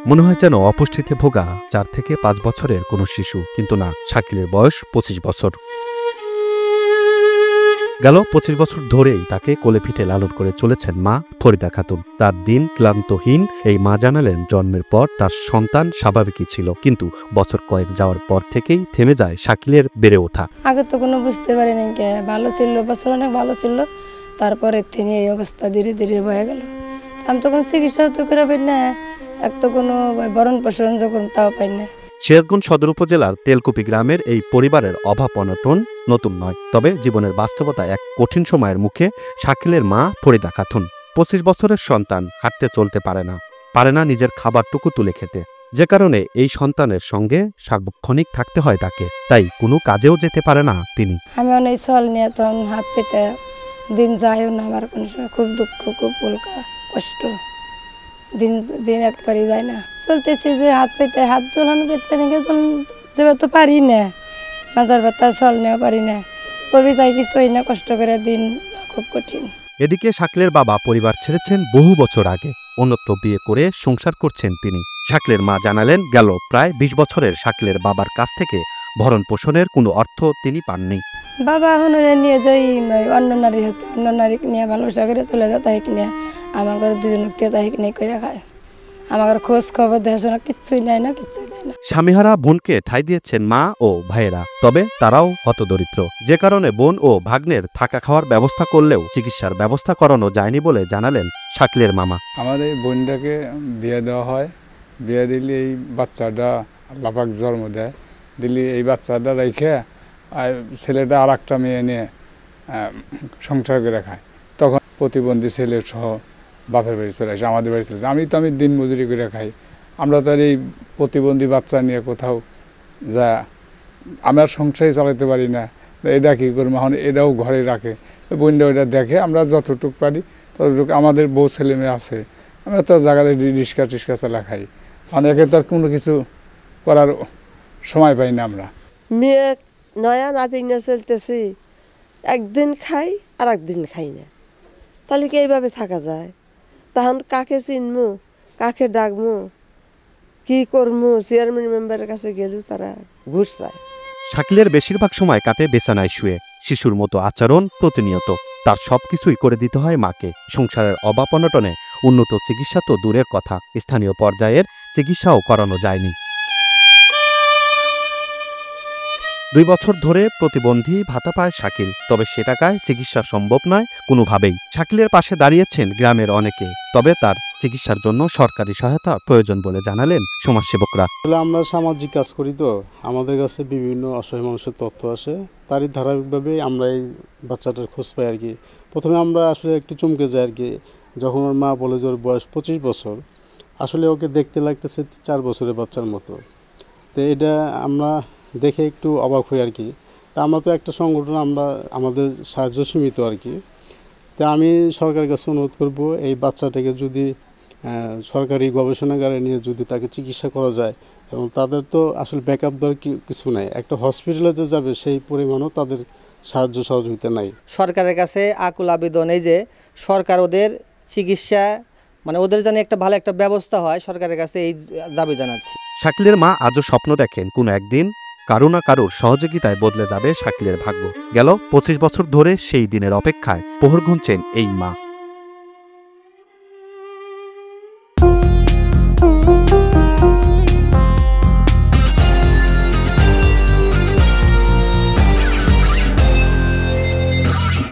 মনে হয় যেন অপুষ্টিতে ভোগা 4 থেকে 5 বছরের কোনো শিশু, কিন্তু না, শাকিলের বয়স 25 বছর। গেল 25 বছর ধরেই তাকে কোলে পিঠে লালন করে চলেছেন মা ফরিদা খাতুন। তার দিন ক্লান্তহীন এই মা জানালেন, জন্মের পর তার সন্তান স্বাভাবিকই ছিল, কিন্তু বছর কয়েক যাওয়ার পর থেকেই থেমে যায় শাকিলের বেড়ে ওঠা। আগে তো কোনো বুঝতে পারি নাই, ভালো ছিল, বছর অনেক ভালো ছিল, তারপরে তিনি এই অবস্থা ধীরে ধীরে হয়ে গেল। আমি তো কোনো চিকিৎসাও তো করে পাই না, এক তো কোনো ভরণ পোষণ যখন তাও পাই না। সিরাজগঞ্জ সদর উপজেলার তেলকুপি গ্রামের এই পরিবারের অভাব অনটন নতুন নয়, তবে জীবনের বাস্তবতা এক কঠিন সময়ের মুখে শাকিলের মা ফরিদা খাতুন। 25 বছরের সন্তান হাঁটতে চলতে পারে না নিজের খাবারটুকু তুলে খেতে, যে কারণে এই সন্তানের সঙ্গে সার্বক্ষণিক থাকতে হয় তাকে, তাই কোনো কাজেও যেতে পারে না তিনি। আমি অনেক চল নিয়ে তখন হাত পেতে দিন যায়ও না, আমার কোনো সময় খুব দুঃখ, খুব উল্কা কষ্ট, দিন একবারই যায় না। চলতেছি যে হাত পেতে হাত জ্বলানো, পেট পেনে যেভাবে তো পারি না, মাজার ব্যথা চল নেওয়া পারি না, কবি যাই কিছুই না, কষ্ট করে দিন খুব কঠিন। এদিকে শাকিলের বাবা পরিবার ছেড়েছেন বহু বছর আগে, অন্যত্র বিয়ে করে সংসার করছেন তিনি। শাকিলের মা জানালেন, গেল প্রায় 20 বছরের শাকিলের বাবার কাছ থেকে ভরণ পোষণের কোনো অর্থ তিনি পাননি। বাবা এখন নিয়ে যাই অন্য নারী হতে, অন্য নারী নিয়ে ভালোবাসা করে চলে যায়, তাই কিনে আমার ঘরে দুজন তাই কিনে করে খায়, আমার খোঁজ খবর দেখাশোনা কিচ্ছুই নেয় না, কিচ্ছুই দেয় না। স্বামীহারা বোনকে ঠাঁই দিয়েছেন মা ও ভাইয়েরা, তবে তারাও হতদরিদ্র, যে কারণে বোন ও ভাগ্নের থাকা খাওয়ার ব্যবস্থা করলেও চিকিৎসার ব্যবস্থা করানো যায়নি বলে জানালেন শাকিলের মামা। আমাদের এই বোনটাকে বিয়ে দেওয়া হয়, বিয়ে দিলে এই বাচ্চাটা আল্লাহ পাক জন্ম দেয়, দিলে এই বাচ্চাটা রেখে ছেলেটা আর একটা মেয়ে নিয়ে সংসার করে খায়। তখন প্রতিবন্ধী ছেলে সহ বাপের বাড়ি চলে আসে, আমাদের বাড়ি চলে আসে। আমি দিন মজুরি করে খাই, আমরা তো আর এই প্রতিবন্ধী বাচ্চা নিয়ে কোথাও যা আমার সংসারই চালাতে পারি না, এটা কী করবো, এখন এটাও ঘরে রাখে, বোনটা ওইটা দেখে, আমরা যতটুকু পারি ততটুকু। আমাদের বউ ছেলে মেয়ে আছে, আমরা তো জায়গাতে রিক্সা টিক্সা চালা খাই, অনেকে তো আর কোনো কিছু করার সময় পাই না। আমরা মেয়ে নয়া নাতিন চলতেছি, একদিন খাই আর একদিন খাই না, তাহলে কি এইভাবে থাকা যায়? তখন কাকে চিনমু, কাকে ডাকমু, কি করমু? চেয়ারম্যান মেম্বারের কাছে গেলেও তারা ঘুষ চায়। শাকিলের বেশিরভাগ সময় কাটে বিছানায় শুয়ে, শিশুর মতো আচরণ প্রতিনিয়ত। তার সবকিছুই করে দিতে হয় মাকে। সংসারের অভাব অনটনে উন্নত চিকিৎসা তো দূরের কথা, স্থানীয় পর্যায়ের চিকিৎসাও করানো যায়নি। 2 বছর ধরে প্রতিবন্ধী ভাতা পায় শাকিল, তবে সে টাকায় চিকিৎসা সম্ভব নয় কোনোভাবেই। শাকিলের পাশে দাঁড়িয়েছেন গ্রামের অনেকে, তবে তার চিকিৎসার জন্য সরকারি সহায়তা প্রয়োজন বলে জানালেন সমাজসেবকরা। আমরা সামাজিক কাজ করি, তো আমাদের কাছে বিভিন্ন অসহায় মানুষের তথ্য আসে, তারই ধারাবাহিকভাবে আমরা এই বাচ্চাটার খোঁজ পাই আর কি। প্রথমে আমরা আসলে একটু চমকে যাই আর কি, যখন ওর মা বলে যে ওর বয়স 25 বছর, আসলে ওকে দেখতে লাগতেছে 4 বছরের বাচ্চার মতো। তো এটা আমরা দেখে একটু অবাক হই আর কি। তা আমরা তো একটা সংগঠন, আমরা আমাদের সাহায্য সীমিত আর কি। তা আমি সরকারের কাছে অনুরোধ করব, এই বাচ্চাটাকে যদি সরকারি গবেষণাগারে নিয়ে যদি তাকে চিকিৎসা করা যায়, এবং তাদের তো আসলে ব্যাকআপ দেওয়ার কিছু নাই, একটা হসপিটালে যে যাবে সেই পরিমাণও তাদের সাহায্য সহযোগিতা নাই। সরকারের কাছে আকুল আবেদন এই যে সরকার ওদের চিকিৎসা, মানে ওদের যেন একটা ভালো একটা ব্যবস্থা হয়, সরকারের কাছে এই দাবি জানাচ্ছি। শাকিলের মা আজও স্বপ্ন দেখেন কোনো একদিন কারো না কারোর সহযোগিতায় বদলে যাবে শাকিলের ভাগ্য। গেল 25 বছর ধরে সেই দিনের অপেক্ষায় প্রহর গুনছেন এই মা।